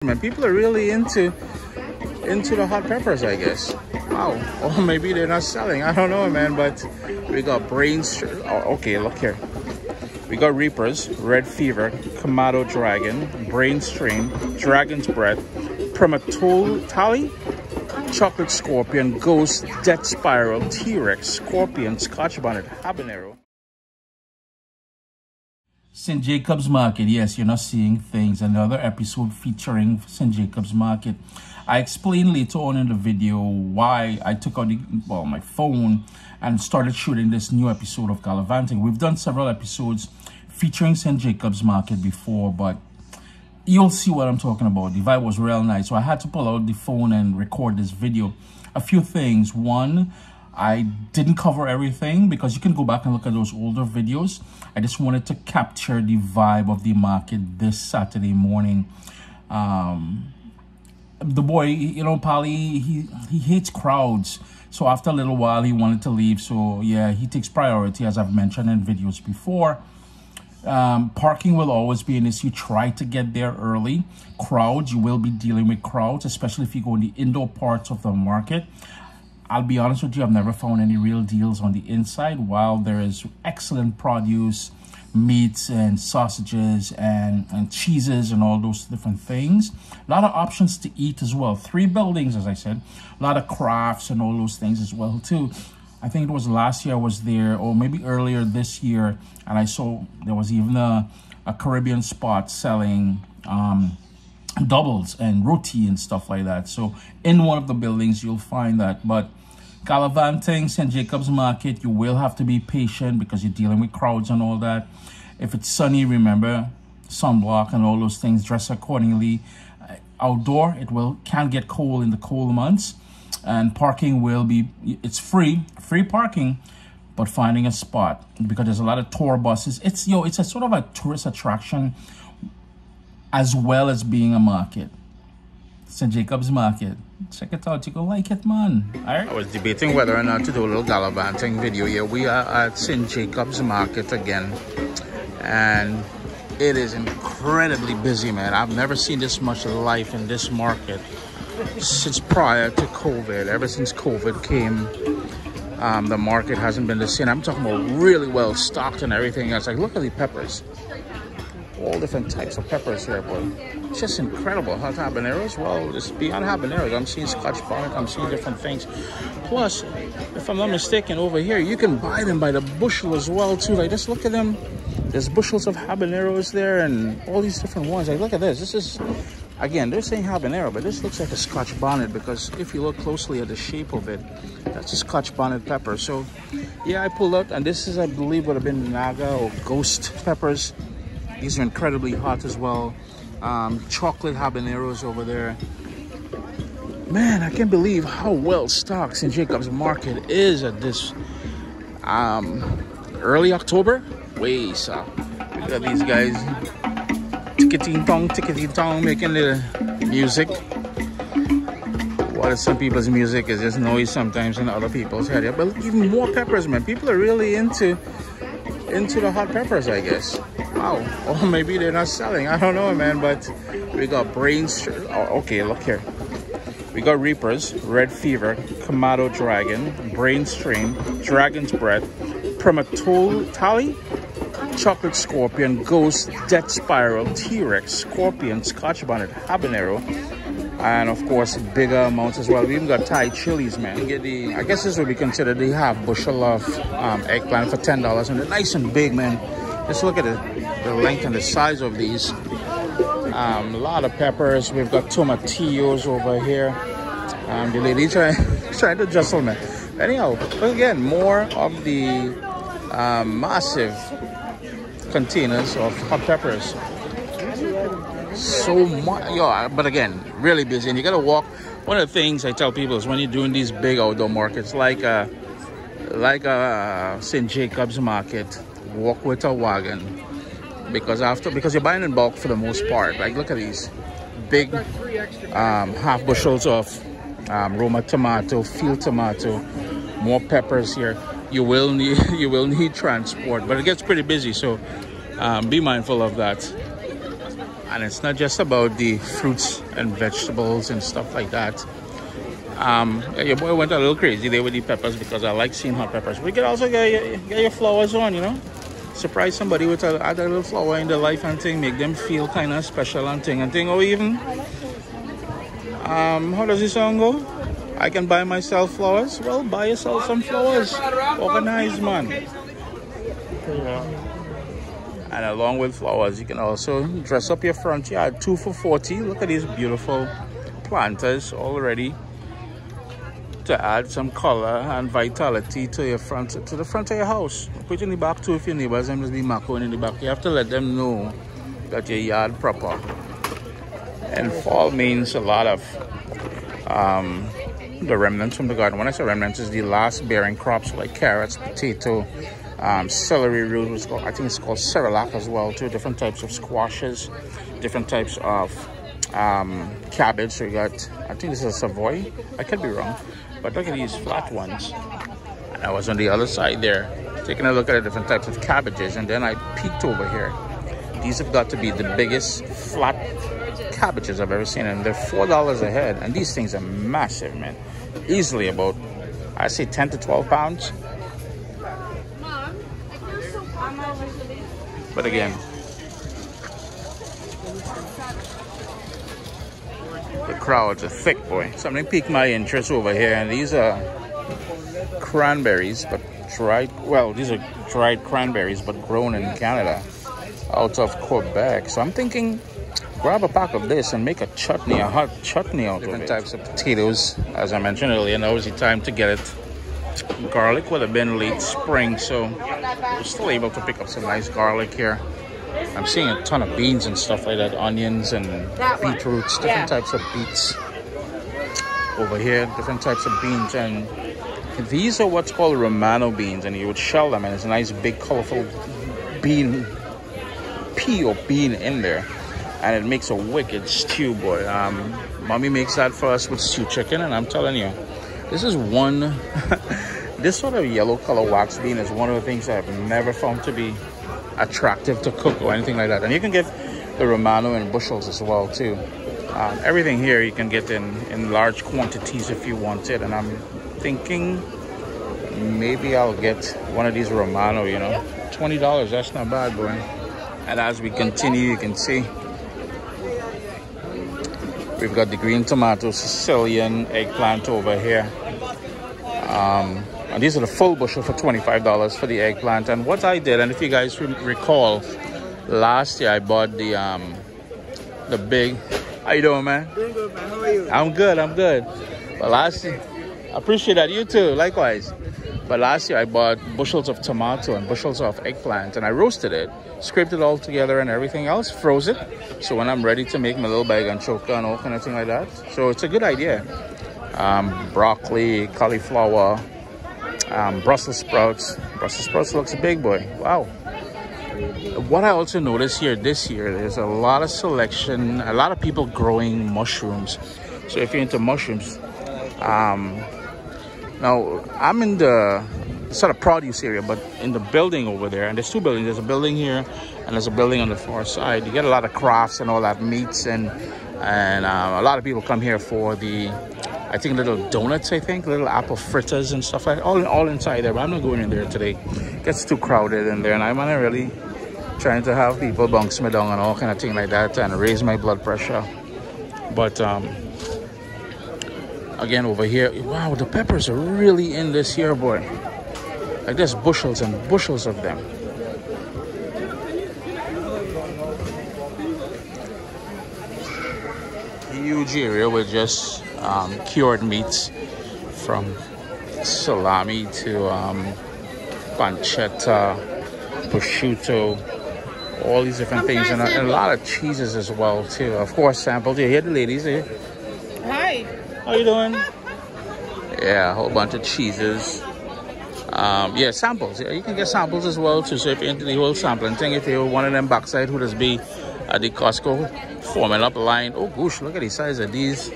Man, people are really into the hot peppers, I guess. Wow. Or maybe they're not selling. I don't know, man. But we got brains. Oh, okay, look here. We got Reapers, Red Fever, Kamado Dragon, Brainstream, Dragon's Breath, Primatoli, Chocolate Scorpion, Ghost, Death Spiral, T-Rex, Scorpion, Scotch Bonnet, Habanero. St. Jacob's Market. Yes, you're not seeing things. Another episode featuring St. Jacob's Market. I explained later on in the video why I took out my phone and started shooting this new episode of Gallivanting. We've done several episodes featuring St. Jacob's Market before, but you'll see what I'm talking about. The vibe was real nice, so I had to pull out the phone and record this video. A few things. One, I didn't cover everything because you can go back and look at those older videos. I just wanted to capture the vibe of the market this Saturday morning. The boy, you know, Polly, he hates crowds. So after a little while, he wanted to leave. So yeah, he takes priority, as I've mentioned in videos before. Parking will always be an issue. Try to get there early. Crowds, you will be dealing with crowds, especially if you go in the indoor parts of the market. I'll be honest with you, I've never found any real deals on the inside. While there is excellent produce, meats and sausages and cheeses and all those different things. A lot of options to eat as well. 3 buildings, as I said. A lot of crafts and all those things as well too. I think it was last year I was there, or maybe earlier this year, and I saw there was even a Caribbean spot selling doubles and roti and stuff like that. So in one of the buildings you'll find that. But Gallivanting, St. Jacob's Market, you will have to be patient because you're dealing with crowds and all that. If it's sunny, remember sunblock and all those things. Dress accordingly. Outdoor, can get cold in the cold months, and parking will be, it's free parking, but finding a spot because there's a lot of tour buses. It's a sort of a tourist attraction as well as being a market. St. Jacob's Market. Check it out. You're going to like it, man. All right. I was debating whether or not to do a little gallivanting video here. We are at St. Jacob's Market again. And it is incredibly busy, man. I've never seen this much life in this market since prior to COVID. Ever since COVID came, the market hasn't been the same. I'm talking about really well stocked and everything else. Like, look at the peppers. All different types of peppers here, boy. It's just incredible. Hot habaneros, well, just beyond habaneros, I'm seeing Scotch bonnet, I'm seeing different things. Plus, if I'm not mistaken, over here, you can buy them by the bushel as well, too. Like, just look at them. There's bushels of habaneros there and all these different ones. Like, look at this. This is, again, they're saying habanero, but this looks like a Scotch bonnet because if you look closely at the shape of it, that's a Scotch bonnet pepper. So, yeah, I pulled out, and this is, I believe, would have been Naga or Ghost peppers. These are incredibly hot as well. Chocolate habaneros over there. Man, I can't believe how well stocked St. Jacob's Market is at this early October. Way so. Look at these guys. Ticketing tong, making the music. What is some people's music is just noise sometimes in other people's head. But even more peppers, man. People are really into the hot peppers, I guess. Wow. Or maybe they're not selling. I don't know, man. But we got okay, look here. We got Reapers, Red Fever, Kamado Dragon, Brainstream, Dragon's Breath, Primatoli, Chocolate Scorpion, Ghost, Death Spiral, T-Rex, Scorpion, Scotch Bonnet, Habanero, and of course bigger amounts as well. We even got Thai chilies, man. Get I guess this would be considered the half bushel of eggplant for $10, and they're nice and big, man. Just look at the length and the size of these. A lot of peppers. We've got tomatillos over here. The lady trying to jostle me. Anyhow, again, more of the massive containers of hot peppers. So much, but again, really busy. And you gotta walk. One of the things I tell people is when you're doing these big outdoor markets, like St. Jacob's Market, walk with a wagon, because you're buying in bulk for the most part. Like, look at these big half bushels of Roma tomato, field tomato, more peppers here. You will need transport, but it gets pretty busy, so be mindful of that. And it's not just about the fruits and vegetables and stuff like that. Yeah, your boy went a little crazy there with the peppers because I like seeing hot peppers. But you can also get your flowers on, you know. Surprise somebody with add a little flower in their life and thing, make them feel kind of special and thing. Or even, how does this song go? I can buy myself flowers. Well, buy yourself some flowers. Organize, man. Yeah. And along with flowers, you can also dress up your front yard. 2 for $40. Look at these beautiful planters already to add some color and vitality to your front, to the front of your house. Put it in the back too if your neighbors them just be macking in the back. You have to let them know that your yard proper. And fall means a lot of the remnants from the garden. When I say remnants, is the last bearing crops like carrots, potato, celery root, I think it's called cerelac as well too. Different types of squashes, different types of cabbage. So you got, I think this is a Savoy, I could be wrong, but look at these flat ones. And I was on the other side there taking a look at the different types of cabbages, and then I peeked over here. These have got to be the biggest flat cabbages I've ever seen, and they're $4 a head, and these things are massive, man. Easily about, I say 10 to 12 pounds. But again, the crowds are thick, boy. Something piqued my interest over here, and these are cranberries, but dried, well, these are dried cranberries, but grown in Canada, out of Quebec. So I'm thinking, grab a pack of this and make a chutney, a hot chutney out of it. Different types of potatoes, as I mentioned earlier. Now is the time to get it. Garlic would have been late spring, so we're still able to pick up some nice garlic here. I'm seeing a ton of beans and stuff like that, onions and beetroots, different types of beets over here, different types of beans. And these are what's called Romano beans, and you would shell them, and it's a nice big colorful bean, pea or bean in there, and it makes a wicked stew, boy. Mommy makes that for us with stew chicken, and I'm telling you, this is one this sort of yellow color wax bean is one of the things I've never found to be attractive to cook or anything like that. And you can get the Romano in bushels as well too. Everything here you can get in large quantities if you want it, and I'm thinking maybe I'll get one of these Romano, you know. $20, that's not bad, boy. And as we continue, you can see we've got the green tomato, Sicilian eggplant over here. And these are the full bushel for $25 for the eggplant. And what I did, and if you guys recall, last year I bought the big. How you doing, man? Doing good, man. How are you? I'm good. But last year, I appreciate that. You too, likewise. But last year I bought bushels of tomato and bushels of eggplant, and I roasted it, scraped it all together and everything else, froze it. So when I'm ready to make my little bag and choker and all kind of thing like that. So it's a good idea. Broccoli, cauliflower, Brussels sprouts. Brussels sprouts looks big, boy. Wow. What I also noticed here this year, there's a lot of selection, a lot of people growing mushrooms. So if you're into mushrooms, now I'm in the sort of produce area, but in the building over there, and there's two buildings. There's a building here and there's a building on the far side. You get a lot of crafts and all that, meats, and a lot of people come here for the, I think, little donuts, I think, little apple fritters and stuff like that, all inside there. But I'm not going in there today. It gets too crowded in there, and I'm not really trying to have people bounce me down and all kind of thing like that and raise my blood pressure. But again, over here, wow, the peppers are really in this here, boy. Like there's bushels and bushels of them. Huge area with just cured meats, from salami to pancetta, prosciutto, all these different things, and a lot of cheeses as well too. Of course, samples. You hear the ladies here? Hi. How you doing? Yeah, a whole bunch of cheeses. Yeah, samples. Yeah, you can get samples as well too. So if you're into the whole sampling thing, if you're one of them backside who just be at the Costco forming up a line. Oh gosh, look at the size of these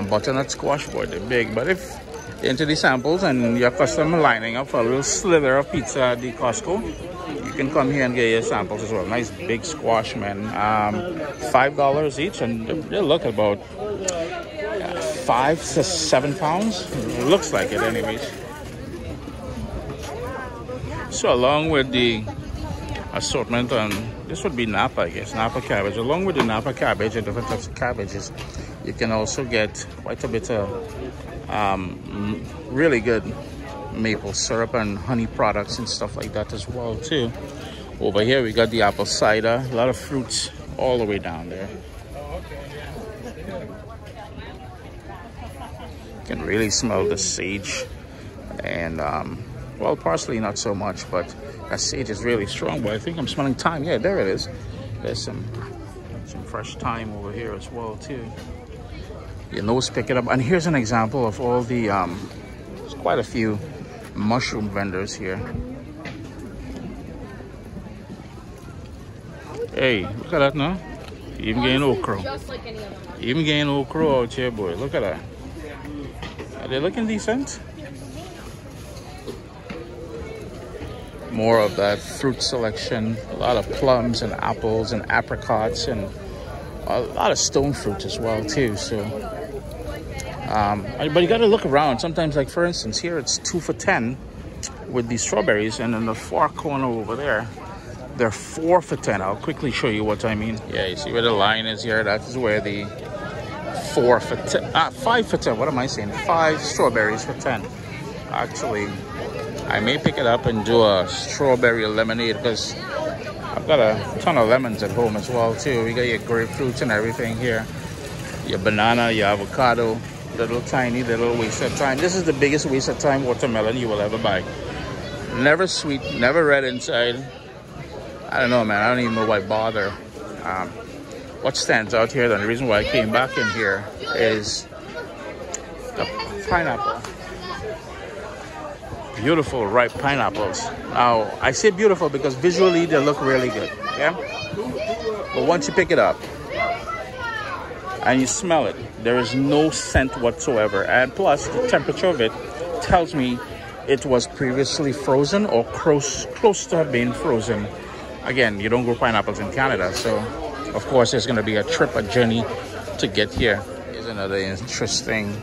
butternut squash, boy, they're big. But if you're into the samples and you're custom lining up for a little slither of pizza at the Costco, You can come here and get your samples as well. Nice big squash, man. $5 each, and they look about 5 to 7 pounds. It looks like it, anyways. So along with the assortment, and this would be Napa, I guess, Napa cabbage. Along with the Napa cabbage and different types of cabbages, you can also get quite a bit of really good maple syrup and honey products and stuff like that as well too. Over here we got the apple cider, a lot of fruits all the way down there. You can really smell the sage and well, parsley not so much, but that sage is really strong. But I think I'm smelling thyme. Yeah, there it is. There's some fresh thyme over here as well too. Your nose pick it up. And here's an example of all the there's quite a few mushroom vendors here. Hey, look at that now. Even getting okra. Even getting okra out here, boy. Look at that. Are they looking decent? More of that fruit selection. A lot of plums and apples and apricots and a lot of stone fruit as well too. So but you got to look around. Sometimes, like for instance, here it's 2 for $10 with the strawberries, and in the far corner over there, they're 4 for $10. I'll quickly show you what I mean. Yeah, you see where the line is here? That is where the 4 for 10, 5 for 10. What am I saying? 5 strawberries for 10. Actually, I may pick it up and do a strawberry lemonade because I've got a ton of lemons at home as well too. You got your grapefruits and everything here. Your banana, your avocado. Little tiny, little waste of time. This is the biggest waste of time watermelon you will ever buy. Never sweet, never red inside. I don't know, man. I don't even know why bother. What stands out here, the reason why I came back in here is the pineapple. Beautiful, ripe pineapples. Now, I say beautiful because visually they look really good, yeah? But once you pick it up, and you smell it, there is no scent whatsoever, and plus the temperature of it tells me it was previously frozen or close to have been frozen. Again, you don't grow pineapples in Canada, so of course there's going to be a journey to get here. Here's another interesting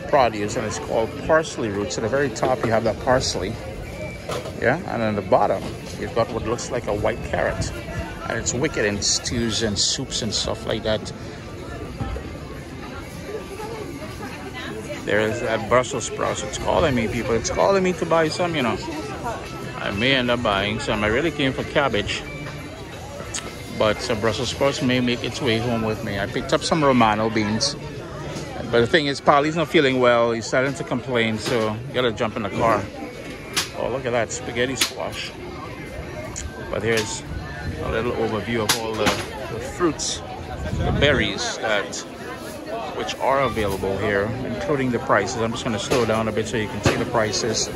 produce, and it's called parsley roots. At the very top you have that parsley, yeah, and on the bottom you've got what looks like a white carrot, and it's wicked in stews and soups and stuff like that. There's that Brussels sprouts. It's calling me, people. It's calling me to buy some, you know. I may end up buying some. I really came for cabbage, but Brussels sprouts may make its way home with me. I picked up some Romano beans, but the thing is, Polly's not feeling well. He's starting to complain, so you gotta jump in the car. Oh, look at that spaghetti squash. But here's a little overview of all the fruits, the berries which are available here, including the prices. I'm just going to slow down a bit so you can see the prices.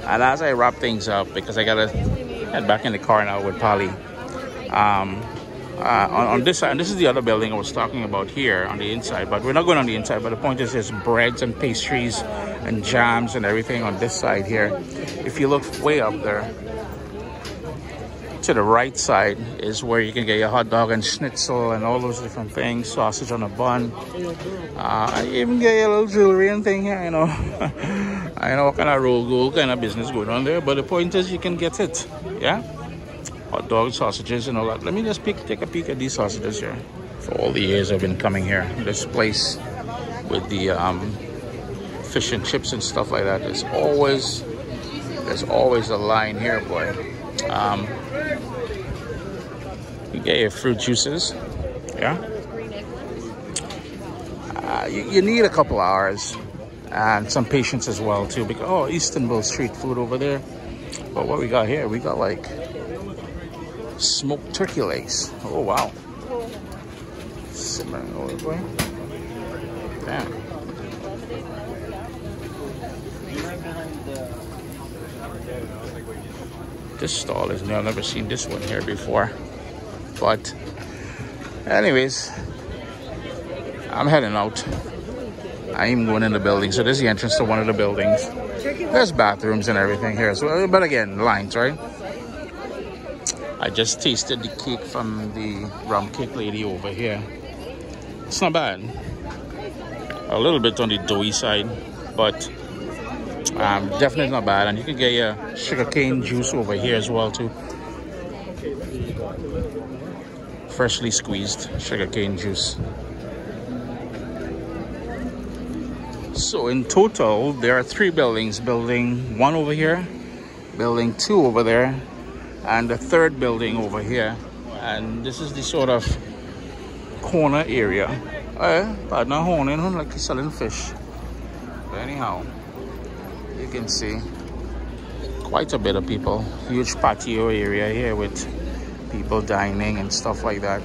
And as I wrap things up, because I got to head back in the car now with Polly, on this side, and this is the other building I was talking about here on the inside, but we're not going on the inside, but the point is there's breads and pastries and jams and everything on this side here. If you look way up there, to the right side is where you can get your hot dog and schnitzel and all those different things, sausage on a bun. You even get your little jewelry and thing here, you know. I know what kind of roll gold kind of business going on there, but the point is you can get it, yeah? Hot dog, sausages and all that. Let me just take a peek at these sausages here. For all the years I've been coming here, this place with the fish and chips and stuff like that, there's always a line here, boy. You get your fruit juices, yeah. You need a couple hours and some patience as well too, because Istanbul street food over there. But what we got here, we got like smoked turkey legs. Oh wow, simmering over boy. Damn. This stall is new. I've never seen this one here before. But anyways, I'm heading out. I am going in the building. So this is the entrance to one of the buildings. There's bathrooms and everything here. So, but again, lines, right? I just tasted the cake from the rum cake lady over here. It's not bad. A little bit on the doughy side, but definitely not bad. And you can get your sugarcane juice over here as well too. Freshly squeezed sugarcane juice. So in total, there are 3 buildings. Building 1 over here, building 2 over there, and the 3rd building over here. And this is the sort of corner area. But not honing, like he's selling fish. But anyhow, you can see quite a bit of people. Huge patio area here with people dining and stuff like that.